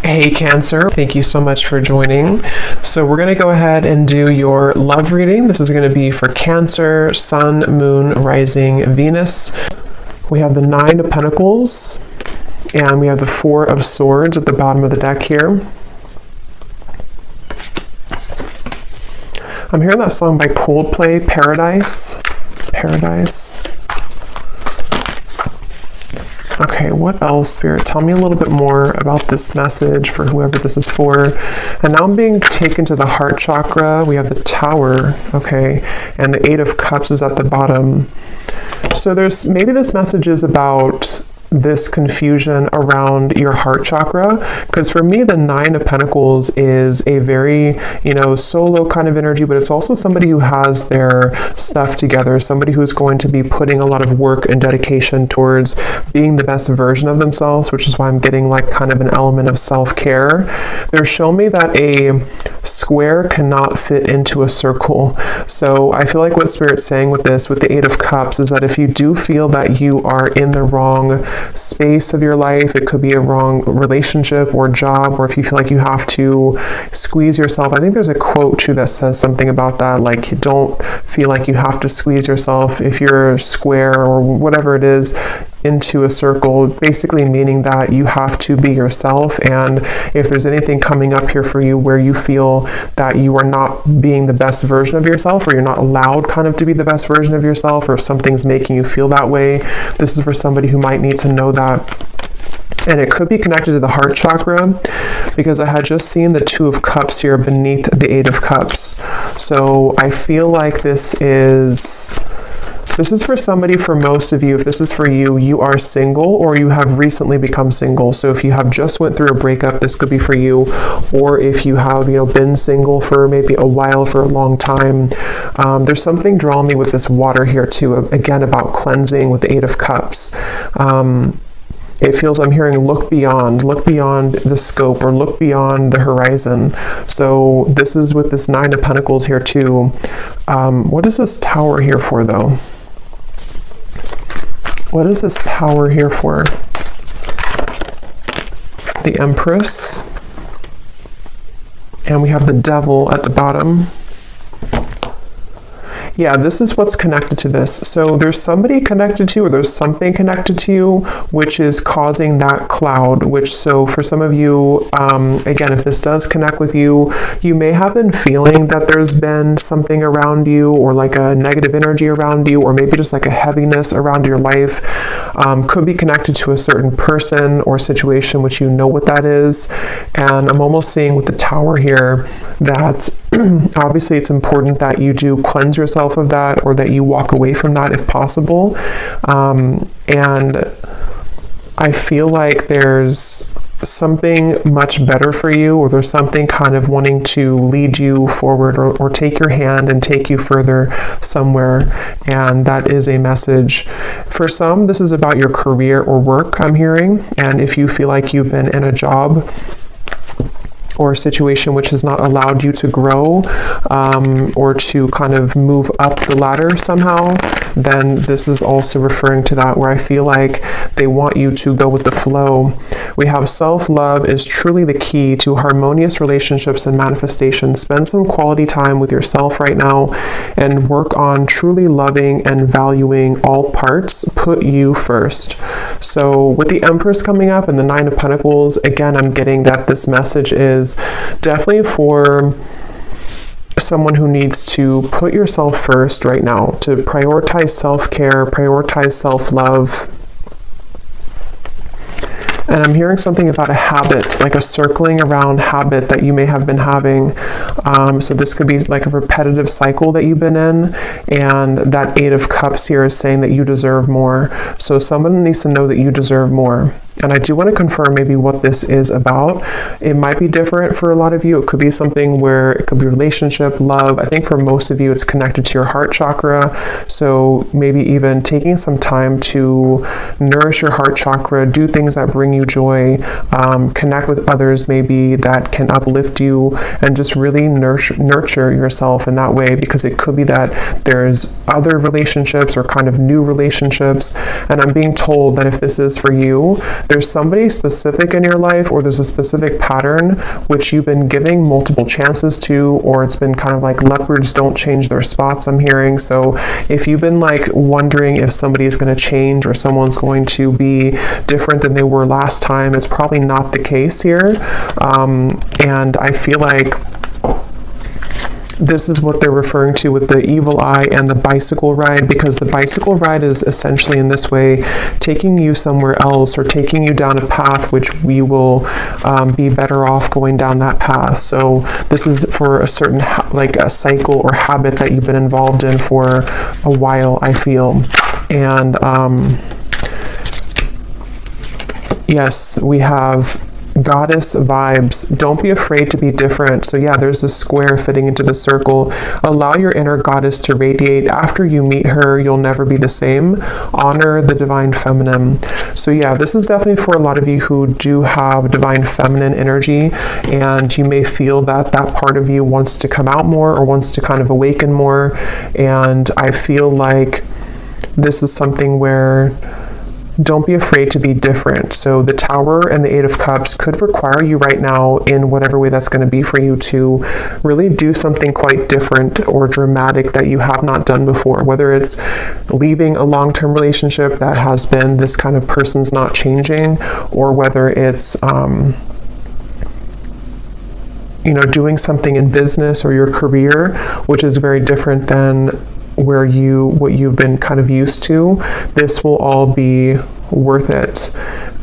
Hey Cancer, thank you so much for joining. So we're going to go ahead and do your love reading. This is going to be for Cancer, Sun, Moon, Rising, Venus. We have the Nine of Pentacles and we have the Four of Swords at the bottom of the deck here. I'm hearing that song by Coldplay, Paradise. Okay, what else, Spirit? Tell me a little bit more about this message for whoever this is for. And now I'm being taken to the heart chakra. We have the Tower, okay, and the Eight of Cups is at the bottom. So maybe this message is about this confusion around your heart chakra, because for me the Nine of Pentacles is a very solo kind of energy, but it's also somebody who has their stuff together, somebody who's going to be putting a lot of work and dedication towards being the best version of themselves, which is why I'm getting like kind of an element of self-care. They're showing me that a square cannot fit into a circle. So I feel like what Spirit's saying with this, with the Eight of Cups, is that if you do feel that you are in the wrong space of your life, it could be a wrong relationship or job, or if you feel like you have to squeeze yourself. I think there's a quote too that says something about that, like you don't feel like you have to squeeze yourself if you're square or whatever it is into a circle, basically meaning that you have to be yourself. And if there's anything coming up here for you where you feel that you are not being the best version of yourself, or you're not allowed kind of to be the best version of yourself, or if something's making you feel that way, this is for somebody who might need to know that. And it could be connected to the heart chakra, because I had just seen the Two of Cups here beneath the Eight of Cups. So I feel like this is for somebody. For most of you, if this is for you, you are single or you have recently become single. So if you have just went through a breakup, this could be for you. Or if you have, been single for maybe a while, for a long time. There's something drawing me with this water here too, again, about cleansing with the Eight of Cups. It feels, I'm hearing look beyond the scope, or look beyond the horizon. So this is with this Nine of Pentacles here too. What is this Tower here for though? What is this Tower here for? The Empress. And we have the Devil at the bottom. Yeah, this is what's connected to this. So there's somebody connected to you, or there's something connected to you, which is causing that cloud, so for some of you, again, if this does connect with you, you may have been feeling that there's been something around you, or like a negative energy around you, or maybe just like a heaviness around your life. Could be connected to a certain person or situation, which you know what that is. And I'm almost seeing with the Tower here that obviously it's important that you do cleanse yourself of that, or that you walk away from that if possible. And I feel like there's something much better for you, or there's something kind of wanting to lead you forward, or take your hand and take you further somewhere. And that is a message. For some, this is about your career or work, I'm hearing. And if you feel like you've been in a job or a situation which has not allowed you to grow, or to kind of move up the ladder somehow, then this is also referring to that, where I feel like they want you to go with the flow. We have self-love is truly the key to harmonious relationships and manifestation. Spend some quality time with yourself right now and work on truly loving and valuing all parts. Put you first. So with the Empress coming up and the Nine of Pentacles, again, I'm getting that this message is definitely for someone who needs to put yourself first right now, to prioritize self-care, prioritize self-love. And I'm hearing something about a habit, like a circling around habit that you may have been having. So this could be like a repetitive cycle that you've been in. And that Eight of Cups here is saying that you deserve more. So someone needs to know that you deserve more. And I do want to confirm maybe what this is about. It might be different for a lot of you. It could be something where it could be relationship, love. I think for most of you, it's connected to your heart chakra. So maybe even taking some time to nourish your heart chakra, do things that bring you joy, connect with others maybe that can uplift you, and just really nurture yourself in that way, because it could be that there's other relationships or kind of new relationships. And I'm being told that if this is for you, there's somebody specific in your life, or there's a specific pattern which you've been giving multiple chances to, or it's been kind of like leopards don't change their spots, I'm hearing. So if you've been like wondering if somebody is going to change or someone's going to be different than they were last time, it's probably not the case here. And I feel like this is what they're referring to with the evil eye and the bicycle ride, because the bicycle ride is essentially in this way taking you somewhere else, or taking you down a path which we will be better off going down that path. So this is for a certain like a cycle or habit that you've been involved in for a while, I feel. And yes, we have goddess vibes. Don't be afraid to be different. So yeah, there's a square fitting into the circle. Allow your inner goddess to radiate. After you meet her, you'll never be the same. Honor the divine feminine. So yeah, this is definitely for a lot of you who do have divine feminine energy, and you may feel that that part of you wants to come out more, or wants to kind of awaken more. And I feel like this is something where don't be afraid to be different. So the Tower and the Eight of Cups could require you right now, in whatever way that's going to be for you, to really do something quite different or dramatic that you have not done before. Whether it's leaving a long-term relationship that has been this kind of person's not changing, or whether it's doing something in business or your career, which is very different than what you've been kind of used to. This will all be worth it.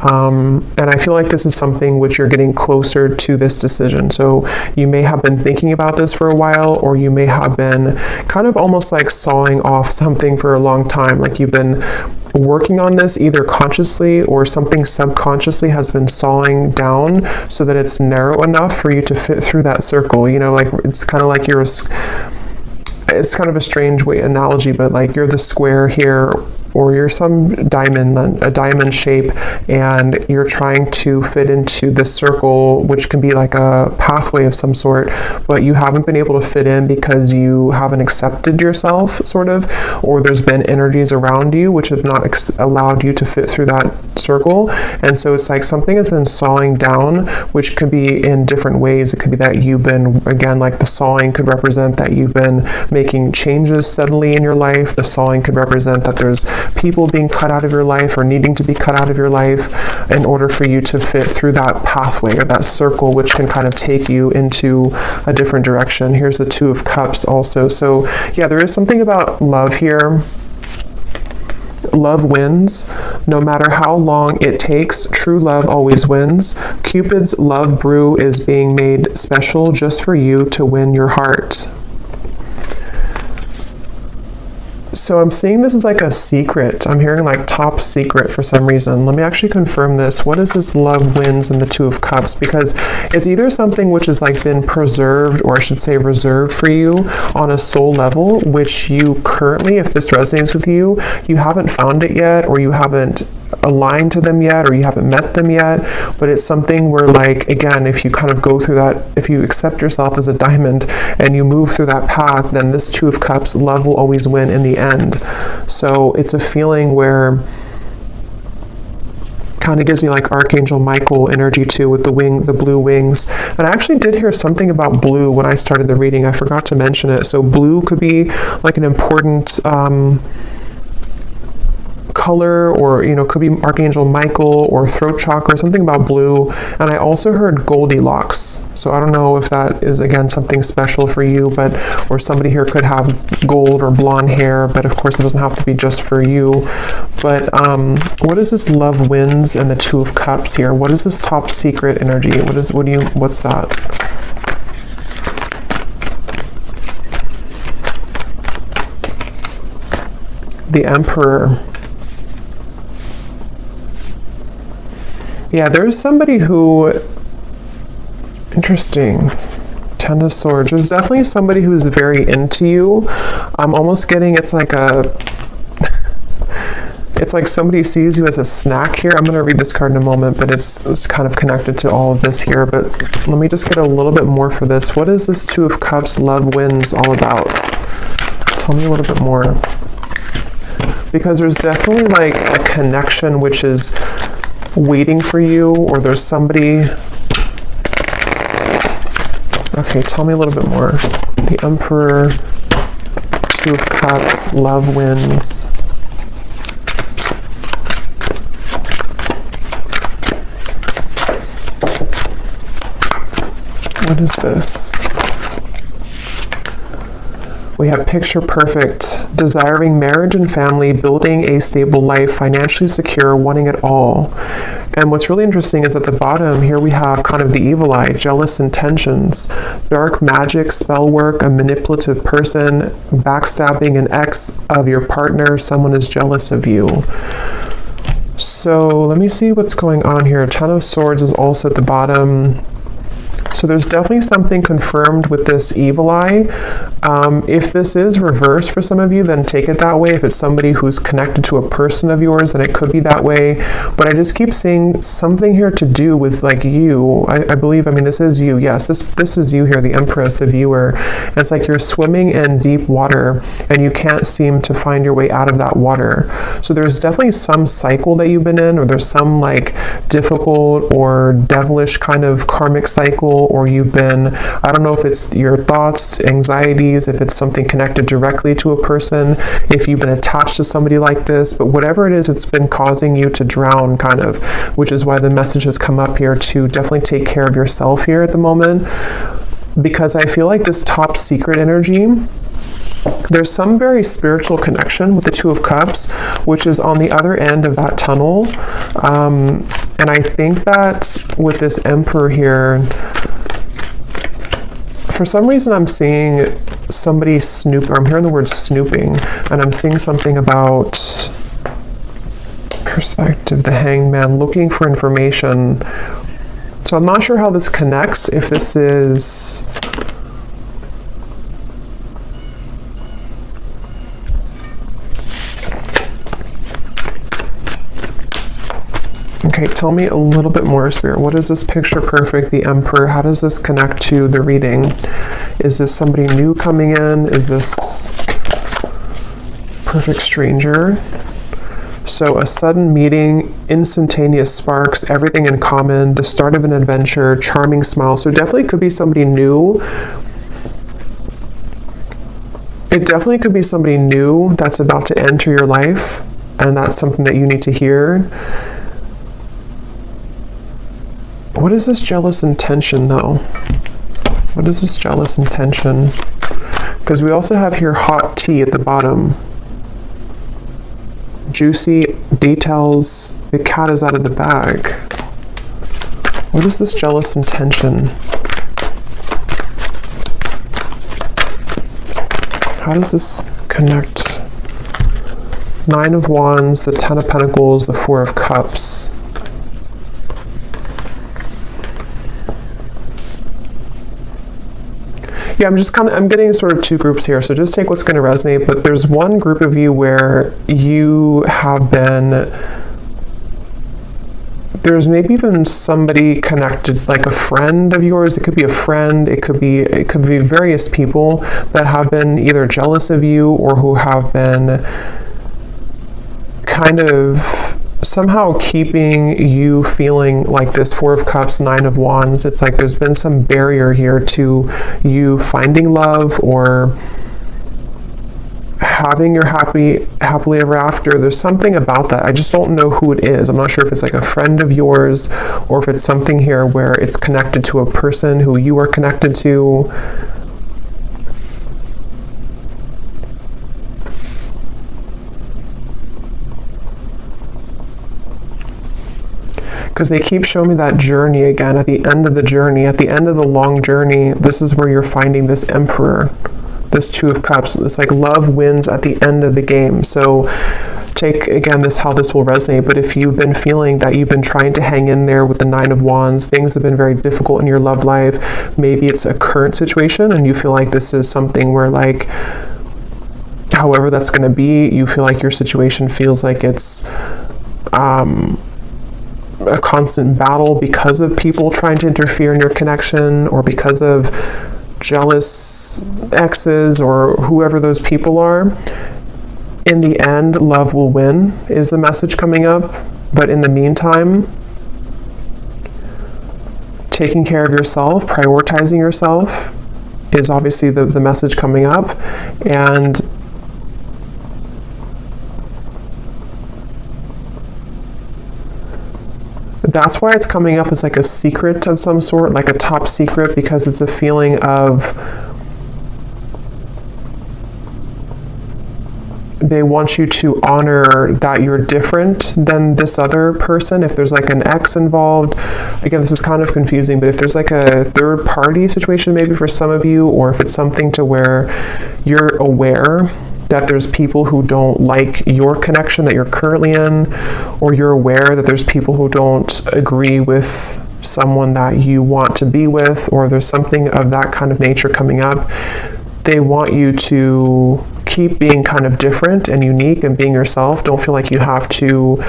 And I feel like this is something which you're getting closer to this decision. So you may have been thinking about this for a while, or you may have been kind of almost like sawing off something for a long time. Like you've been working on this either consciously, or something subconsciously has been sawing down so that it's narrow enough for you to fit through that circle. Like it's kind of like it's kind of a strange analogy, but like you're the square here, or you're a diamond shape, and you're trying to fit into this circle, which can be like a pathway of some sort, but you haven't been able to fit in because you haven't accepted yourself, sort of, or there's been energies around you which have not allowed you to fit through that circle. And so it's like something has been sawing down, which could be in different ways. It could be that you've been, again, like the sawing could represent that you've been making changes steadily in your life. The sawing could represent that there's people being cut out of your life, or needing to be cut out of your life, in order for you to fit through that pathway or that circle, which can kind of take you into a different direction. Here's the Two of Cups also. So yeah, there is something about love here. Love wins. No matter how long it takes, true love always wins. Cupid's love brew is being made special just for you to win your heart. So I'm seeing this as like a secret. I'm hearing like top secret for some reason. Let me actually confirm this. What is this love wins in the Two of Cups? Because it's either something which has like been preserved, or I should say reserved for you on a soul level, which you currently, if this resonates with you, you haven't found it yet, or you haven't aligned to them yet, or you haven't met them yet. But it's something where, like, again, if you kind of go through that, if you accept yourself as a diamond and you move through that path, then this Two of Cups, love will always win in the end. So it's a feeling where kind of gives me like Archangel Michael energy too, with the blue wings. And I actually did hear something about blue when I started the reading. I forgot to mention it. So blue could be like an important color, or could be Archangel Michael or throat chakra, something about blue. And I also heard Goldilocks, so I don't know if that is again something special for you, but or somebody here could have gold or blonde hair, but of course it doesn't have to be just for you. But what is this love wins and the Two of Cups here? What is this top secret energy? What's that? The Emperor. Yeah, there's somebody who, interesting, Ten of Swords. There's definitely somebody who's very into you. I'm almost getting, it's like somebody sees you as a snack here. I'm going to read this card in a moment, but it's kind of connected to all of this here. But let me just get a little bit more for this. What is this Two of Cups, love wins all about? Tell me a little bit more. Because there's definitely like a connection which is waiting for you, or there's somebody... Okay, tell me a little bit more. The Emperor, Two of Cups, love wins. What is this? We have picture perfect, desiring marriage and family, building a stable life, financially secure, wanting it all. And what's really interesting is at the bottom here we have kind of the evil eye, jealous intentions, dark magic, spell work, a manipulative person, backstabbing an ex of your partner, someone is jealous of you. So let me see what's going on here. Ten of Swords is also at the bottom. So there's definitely something confirmed with this evil eye. If this is reversed for some of you, then take it that way. If it's somebody who's connected to a person of yours, then it could be that way. But I just keep seeing something here to do with like you. I believe, I mean, this is you. Yes, this is you here, the Empress, the viewer. And it's like you're swimming in deep water and you can't seem to find your way out of that water. So there's definitely some cycle that you've been in, or there's some like difficult or devilish kind of karmic cycle, or you've been, I don't know if it's your thoughts, anxieties, if it's something connected directly to a person, if you've been attached to somebody like this, but whatever it is, it's been causing you to drown kind of, which is why the message has come up here to definitely take care of yourself here at the moment, because I feel like this top secret energy, there's some very spiritual connection with the Two of Cups, which is on the other end of that tunnel. And I think that with this Emperor here, for some reason I'm seeing somebody snoop, or I'm hearing the word snooping, and I'm seeing something about perspective, the Hangman, looking for information. So I'm not sure how this connects, if this is... Okay, tell me a little bit more, Spirit. What is this picture perfect, the Emperor? How does this connect to the reading? Is this somebody new coming in? Is this perfect stranger? So a sudden meeting, instantaneous sparks, everything in common, the start of an adventure, charming smile. So definitely could be somebody new. It definitely could be somebody new that's about to enter your life, and that's something that you need to hear. What is this jealous intention, though? What is this jealous intention? Because we also have here hot tea at the bottom. Juicy details. The cat is out of the bag. What is this jealous intention? How does this connect? Nine of Wands, the Ten of Pentacles, the Four of Cups. Yeah, I'm getting sort of two groups here, so just take what's going to resonate, but there's one group of you where you have been, there's maybe even somebody connected, like a friend of yours. It could be a friend, it could be various people that have been either jealous of you or who have been kind of somehow keeping you feeling like this. Four of Cups, Nine of Wands. It's like there's been some barrier here to you finding love or having your happily ever after. There's something about that. I just don't know who it is. I'm not sure if it's like a friend of yours or if it's something here where it's connected to a person who you are connected to. Because they keep showing me that journey again, at the end of the journey, at the end of the long journey, this is where you're finding this Emperor, this Two of Cups. It's like love wins at the end of the game. So take, again, this how this will resonate, but if you've been feeling that you've been trying to hang in there with the Nine of Wands, things have been very difficult in your love life, maybe it's a current situation and you feel like this is something where, like, however that's going to be, you feel like your situation feels like it's a constant battle because of people trying to interfere in your connection, or because of jealous exes or whoever those people are. In the end, love will win is the message coming up. But in the meantime, taking care of yourself, prioritizing yourself is obviously the message coming up. And that's why it's coming up as like a secret of some sort, like a top secret, because it's a feeling of they want you to honor that you're different than this other person. If there's like an ex involved, again, this is kind of confusing, but if there's like a third party situation maybe for some of you, or if it's something to where you're aware that there's people who don't like your connection that you're currently in, or you're aware that there's people who don't agree with someone that you want to be with, or there's something of that kind of nature coming up, they want you to keep being kind of different and unique and being yourself. Don't feel like you have to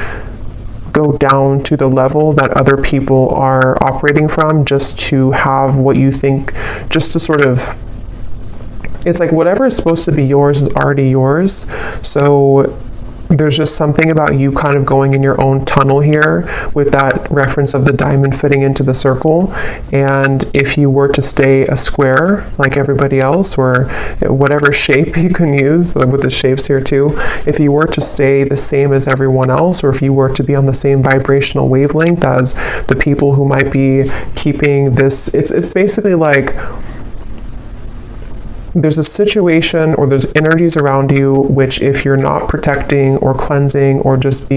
go down to the level that other people are operating from just to have what you think, just to sort of, it's like whatever is supposed to be yours is already yours. So there's just something about you kind of going in your own tunnel here with that reference of the diamond fitting into the circle. And if you were to stay a square like everybody else, or whatever shape you can use with the shapes here too, if you were to stay the same as everyone else, or if you were to be on the same vibrational wavelength as the people who might be keeping this, it's basically like there's a situation or there's energies around you which, if you're not protecting or cleansing or just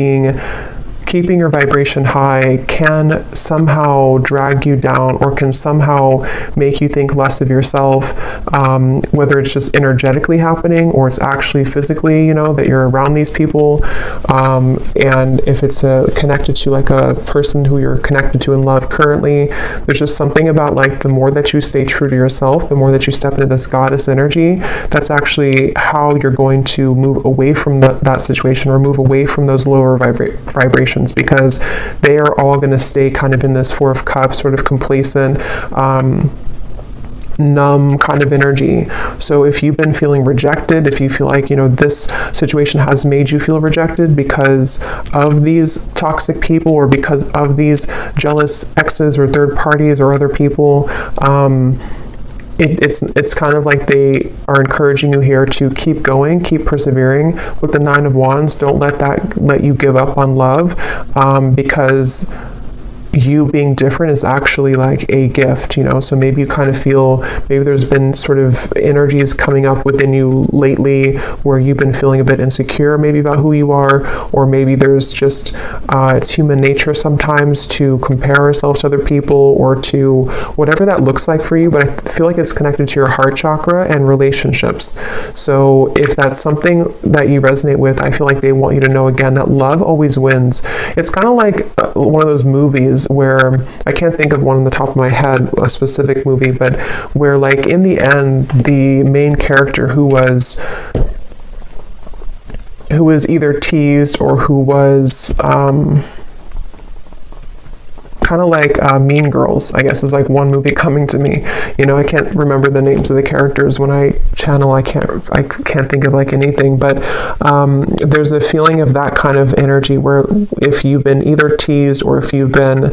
keeping your vibration high, can somehow drag you down or can somehow make you think less of yourself, whether it's just energetically happening or it's actually physically, that you're around these people. And if it's connected to like a person who you're connected to in love currently, there's just something about like the more that you stay true to yourself, the more that you step into this goddess energy, that's actually how you're going to move away from that situation, or move away from those lower vibrations, because they are all going to stay kind of in this Four of Cups, sort of complacent, numb kind of energy. So if you've been feeling rejected, if you feel like, this situation has made you feel rejected because of these toxic people, or because of these jealous exes or third parties or other people, it's kind of like they are encouraging you here to keep going, keep persevering. With the Nine of Wands, don't let you give up on love, because you being different is actually like a gift, so maybe you kind of feel, maybe there's been sort of energies coming up within you lately where you've been feeling a bit insecure maybe about who you are, or maybe there's just it's human nature sometimes to compare ourselves to other people, or to whatever that looks like for you, but I feel like it's connected to your heart chakra and relationships. So if that's something that you resonate with, I feel like they want you to know again that love always wins. It's kind of like one of those movies where, I can't think of one on the top of my head, a specific movie, but where like in the end, the main character who was either teased or who was kind of like Mean Girls, I guess, is like one movie coming to me. I can't remember the names of the characters when I channel. I can't think of like anything, but there's a feeling of that kind of energy where if you've been either teased or if you've been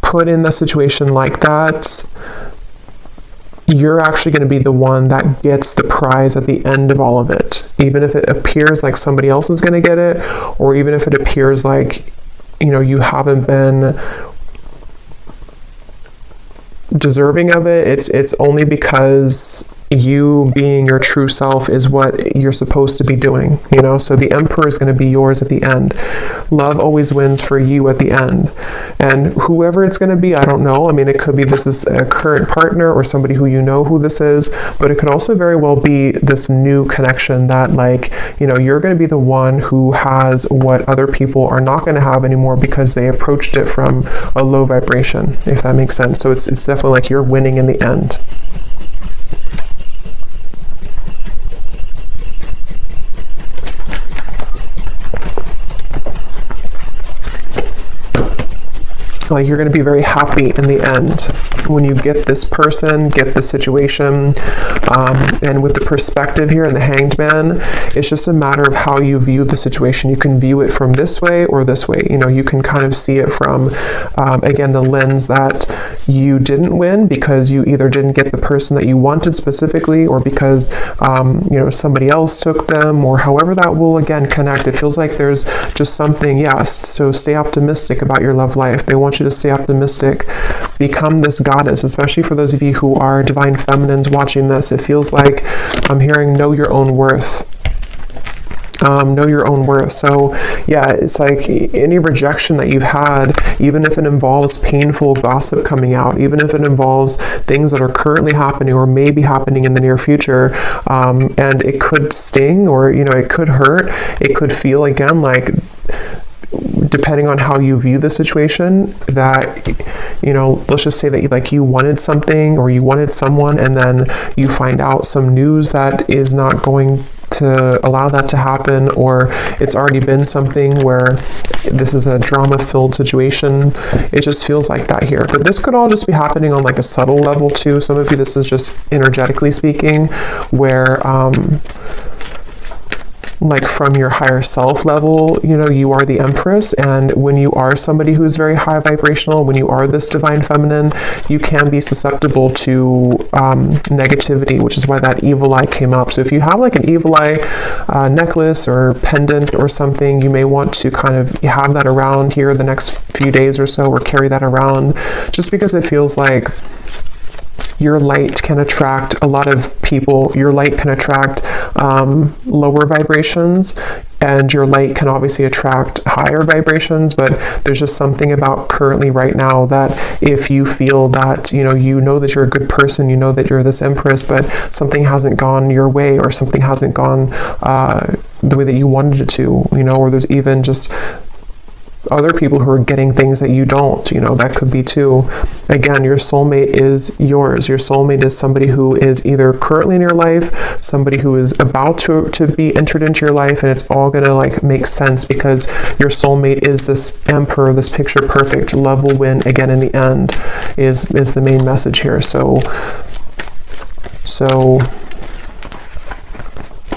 put in a situation like that, you're actually going to be the one that gets the prize at the end of all of it. Even if it appears like somebody else is going to get it, or even if it appears like you haven't been deserving of it, it's only because you being your true self is what you're supposed to be doing, so the Emperor is going to be yours at the end. Love always wins for you at the end, and whoever it's going to be, I don't know. I mean, it could be this is a current partner or somebody who who this is, but it could also very well be this new connection that you're going to be the one who has what other people are not going to have anymore because they approached it from a low vibration, if that makes sense. So it's definitely like you're winning in the end. Like, you're going to be very happy in the end when you get this person, get the situation. And with the perspective here and the Hanged Man, it's just a matter of how you view the situation. You can view it from this way or this way. You know, you can kind of see it from, again, the lens that you didn't win because you either didn't get the person that you wanted specifically, or because, you know, somebody else took them, or however that will, again, connect. It feels like there's just something, yes. So stay optimistic about your love life. They want you to stay optimistic. Become this goddess, especially for those of you who are divine feminines watching this. It feels like I'm hearing know your own worth. Know your own worth. So yeah, it's like any rejection that you've had, even if it involves painful gossip coming out, even if it involves things that are currently happening or may be happening in the near future, and it could sting, or, you know, it could hurt, it could feel, again, like, depending on how you view the situation, that, you know, let's just say that you wanted something or you wanted someone, and then you find out some news that is not going to allow that to happen, or it's already been something where this is a drama-filled situation. It just feels like that here. But this could all just be happening on like a subtle level too. Some of you, this is just energetically speaking, where like from your higher self level, you know, you are the Empress, and when you are somebody who's very high vibrational, when you are this divine feminine, you can be susceptible to negativity, which is why that evil eye came up. So if you have like an evil eye necklace or pendant or something, you may want to kind of have that around here the next few days or so, or carry that around, just because it feels like your light can attract a lot of people. Your light can attract lower vibrations, and your light can obviously attract higher vibrations. But there's just something about currently right now that if you feel that, you know that you're a good person, you know that you're this Empress, but something hasn't gone your way, or something hasn't gone the way that you wanted it to, you know, or there's even just other people who are getting things that you don't, you know, that could be too. Again, your soulmate is yours. Your soulmate is somebody who is either currently in your life, somebody who is about to be entered into your life, and it's all gonna like make sense because your soulmate is this emperor, this picture perfect. Love will win again in the end is the main message here. So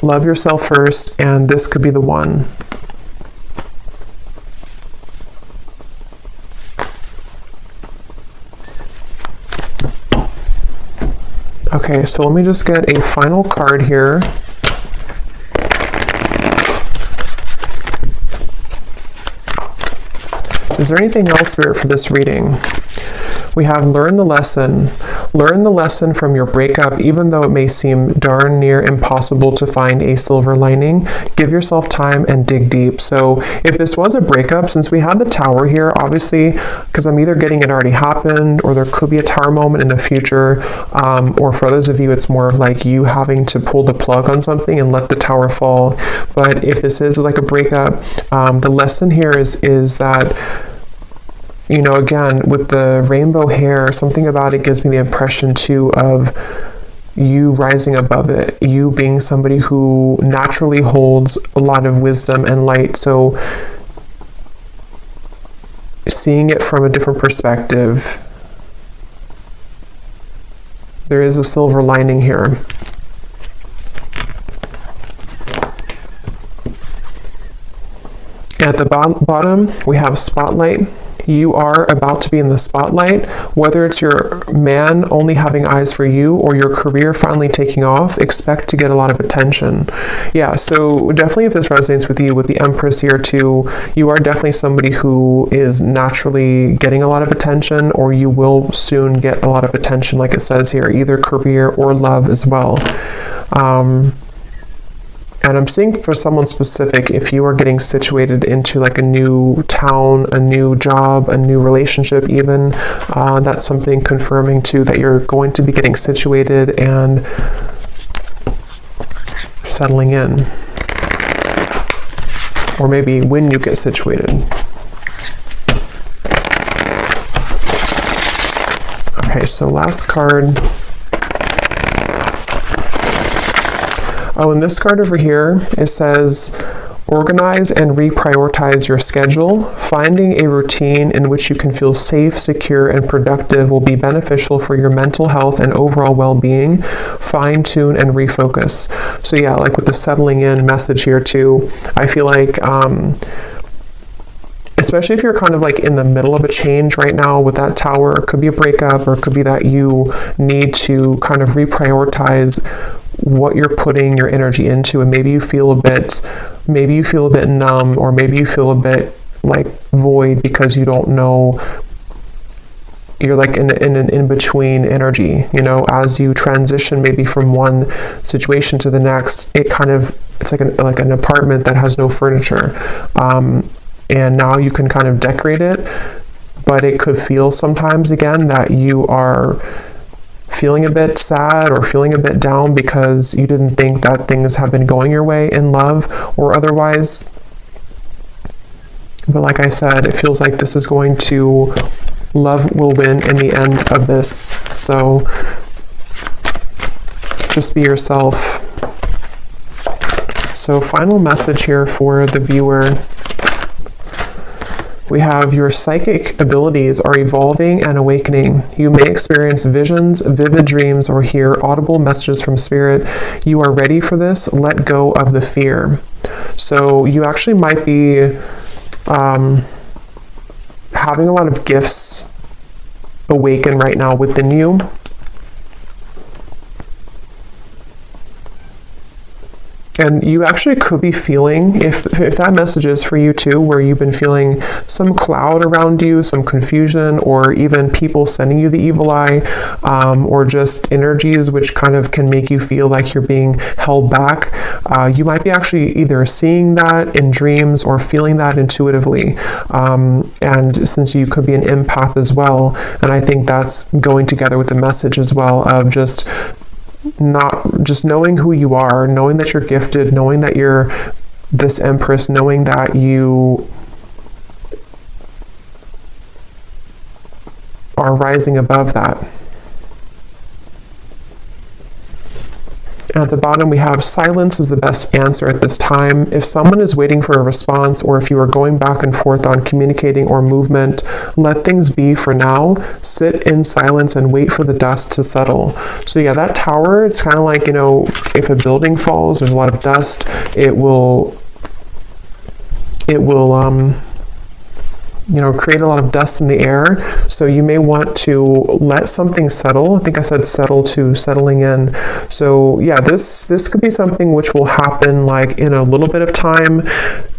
love yourself first, and this could be the one. Okay, so let me just get a final card here. Is there anything else, Spirit, for this reading? We have learn the lesson. Learn the lesson from your breakup, even though it may seem darn near impossible to find a silver lining. Give yourself time and dig deep. So if this was a breakup, since we had the Tower here, obviously, because I'm either getting it already happened, or there could be a Tower moment in the future, or for others of you, it's more of like you having to pull the plug on something and let the Tower fall. But if this is like a breakup, the lesson here is that, you know, again, with the rainbow hair, something about it gives me the impression too of you rising above it, you being somebody who naturally holds a lot of wisdom and light. So seeing it from a different perspective, there is a silver lining here. At the bottom, we have spotlight. You are about to be in the spotlight, whether it's your man only having eyes for you or your career finally taking off. Expect to get a lot of attention. Yeah, so definitely if this resonates with you, with the Empress here too, you are definitely somebody who is naturally getting a lot of attention, or you will soon get a lot of attention, like it says here, either career or love as well. And I'm seeing for someone specific, if you are getting situated into like a new town, a new job, a new relationship even, that's something confirming too that you're going to be getting situated and settling in. Or maybe when you get situated. Okay, so last card. Oh, and this card over here, it says, Organize and reprioritize your schedule. Finding a routine in which you can feel safe, secure, and productive will be beneficial for your mental health and overall well-being. Fine-tune and refocus. So yeah, like with the settling in message here too, I feel like, especially if you're kind of like in the middle of a change right now with that Tower, it could be a breakup, or it could be that you need to kind of reprioritize what you're putting your energy into, and maybe you feel a bit numb, or maybe you feel a bit like void because you don't know, you're like in an in-between energy, you know, as you transition maybe from one situation to the next. It's like an apartment that has no furniture, and now you can kind of decorate it, but it could feel sometimes again that you are feeling a bit sad or feeling a bit down because you didn't think that things have been going your way in love or otherwise. But like I said, it feels like this is going to, love will win in the end of this. So just be yourself. So final message here for the viewer. We have your psychic abilities are evolving and awakening. You may experience visions, vivid dreams, or hear audible messages from spirit. You are ready for this. Let go of the fear. So you actually might be having a lot of gifts awaken right now within you. And you actually could be feeling, if that message is for you too, where you've been feeling some cloud around you, some confusion, or even people sending you the evil eye, or just energies which kind of can make you feel like you're being held back. You might be actually either seeing that in dreams or feeling that intuitively. And since you could be an empath as well, and I think that's going together with the message as well of just knowing who you are, knowing that you're gifted, knowing that you're this Empress, knowing that you are rising above that. At the bottom, we have silence is the best answer at this time. If someone is waiting for a response, or if you are going back and forth on communicating or movement, let things be for now. Sit in silence and wait for the dust to settle. So yeah, that Tower, it's kind of like, you know, if a building falls, there's a lot of dust, it will you know, create a lot of dust in the air. So you may want to let something settle. I think I said settle to settling in. So yeah, this could be something which will happen like in a little bit of time.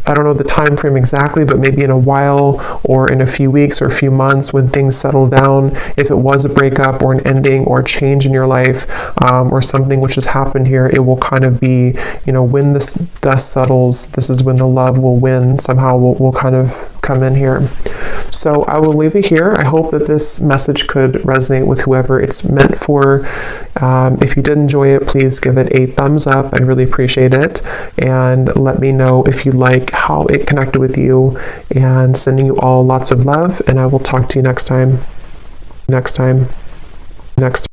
I don't know the time frame exactly, but maybe in a while or in a few weeks or a few months when things settle down. If it was a breakup or an ending or a change in your life, or something which has happened here, it will kind of be, you know, when this dust settles, this is when the love will win. Somehow will kind of come in here. So I will leave it here. I hope that this message could resonate with whoever it's meant for. If you did enjoy it, please give it a thumbs up. I'd really appreciate it. And let me know if you like how it connected with you. And sending you all lots of love. And I will talk to you next time.